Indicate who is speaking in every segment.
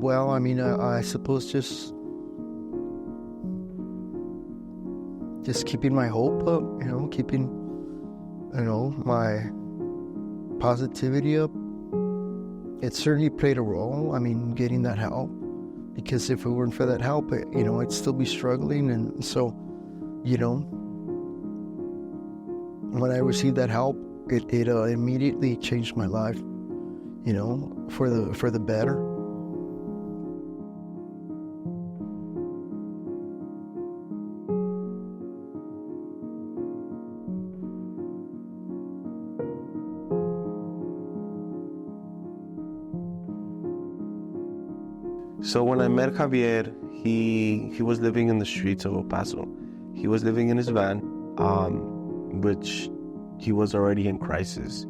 Speaker 1: well, I mean, I suppose just keeping my hope up, keeping, my positivity up. It certainly played a role, I mean, getting that help, because if it weren't for that help, I'd still be struggling. And so, when I received that help, it immediately changed my life, for the better.
Speaker 2: So when I met Javier, he was living in the streets of El Paso. He was living in his van, which he was already in crisis,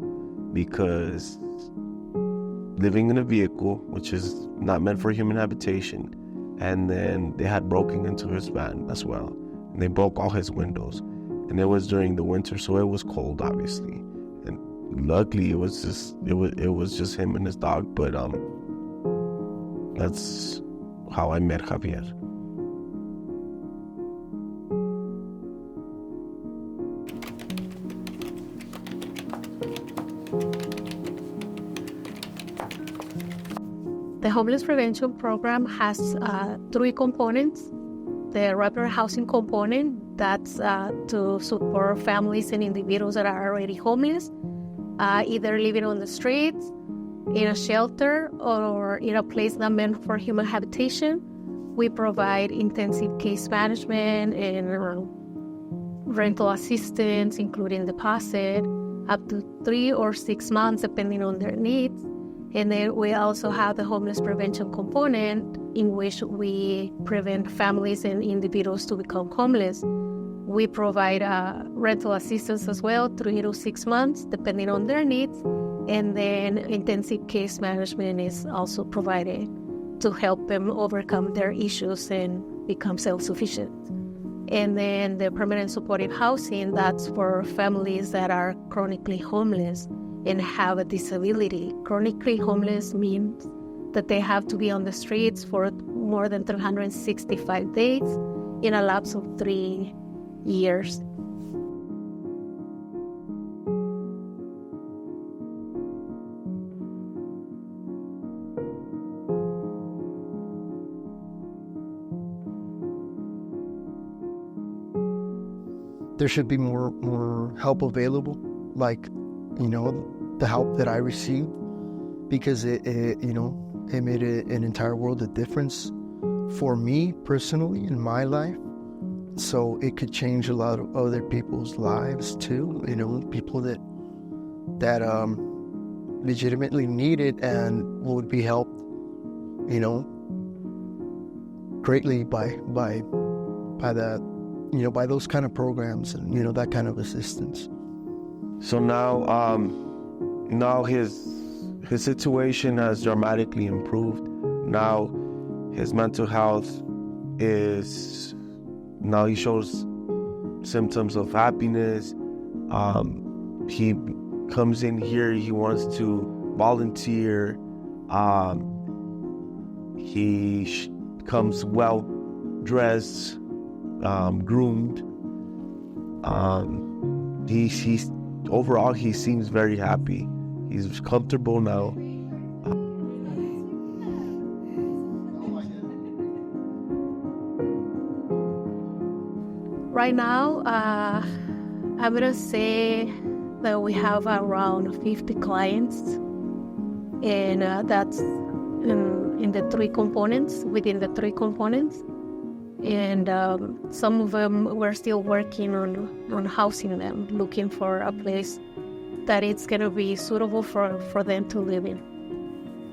Speaker 2: because living in a vehicle, which is not meant for human habitation, and then they had broken into his van as well, and they broke all his windows, and it was during the winter, so it was cold, obviously, and luckily it was just him and his dog. But that's how I met Javier.
Speaker 3: The Homeless Prevention Program has 3 components. The rapid housing component, that's to support families and individuals that are already homeless, either living on the streets, in a shelter, or in a place not meant for human habitation. We provide intensive case management and rental assistance, including deposit, up to 3 or 6 months, depending on their needs. And then we also have the homeless prevention component, in which we prevent families and individuals to become homeless. We provide rental assistance as well, 3 to 6 months, depending on their needs. And then intensive case management is also provided to help them overcome their issues and become self-sufficient. And then the permanent supportive housing, that's for families that are chronically homeless and have a disability. Chronically homeless means that they have to be on the streets for more than 365 days in a lapse of 3 years.
Speaker 1: There should be more help available, like, the help that I received, because it made an entire world of difference for me personally in my life. So it could change a lot of other people's lives too, people that legitimately need it and would be helped, greatly by that, by those kind of programs and, that kind of assistance.
Speaker 2: So now his situation has dramatically improved. Now his mental health is, now he shows symptoms of happiness. He comes in here, he wants to volunteer. He comes well dressed, groomed. He's overall, he seems very happy. He's comfortable now.
Speaker 3: Right now, I'm gonna say that we have around 50 clients, and that's in the 3 components, within the 3 components. And some of them, we're still working on housing them, looking for a place that it's going to be suitable for them to live in.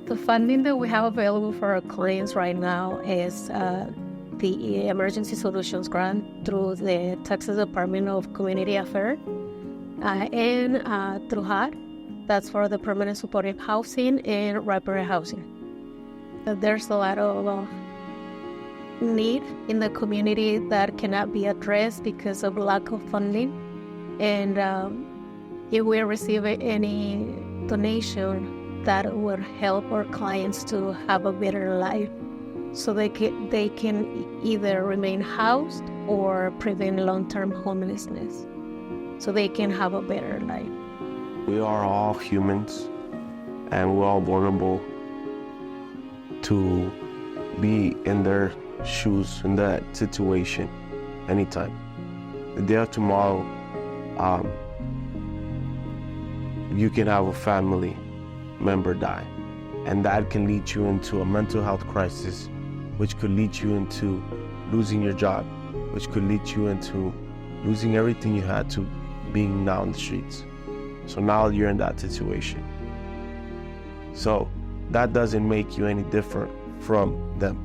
Speaker 3: The funding that we have available for our clients right now is the Emergency Solutions Grant through the Texas Department of Community Affairs and through HUD. That's for the permanent supportive housing and rapid housing. There's a lot of need in the community that cannot be addressed because of lack of funding. And if we receive any donation that would help our clients to have a better life, so they can either remain housed or prevent long-term homelessness, so they can have a better life.
Speaker 2: We are all humans, and we're all vulnerable to be in their shoes, in that situation, anytime. The day of tomorrow, you can have a family member die, and that can lead you into a mental health crisis, which could lead you into losing your job, which could lead you into losing everything you had to being now in the streets. So now you're in that situation. So that doesn't make you any different from them.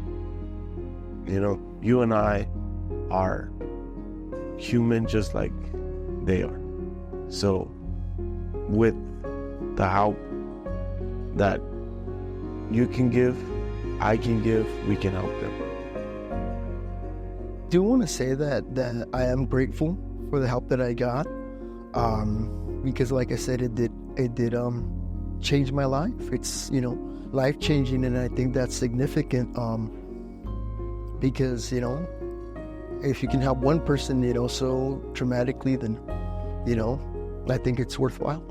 Speaker 2: You know, you and I are human just like they are. So with the help that you can give, I can give, we can help them.
Speaker 1: I do want to say that I am grateful for the help that I got, because like I said, it did change my life. It's, you know, life changing, and I think that's significant, because, you know, if you can help one person, you know, so dramatically, then, you know, I think it's worthwhile.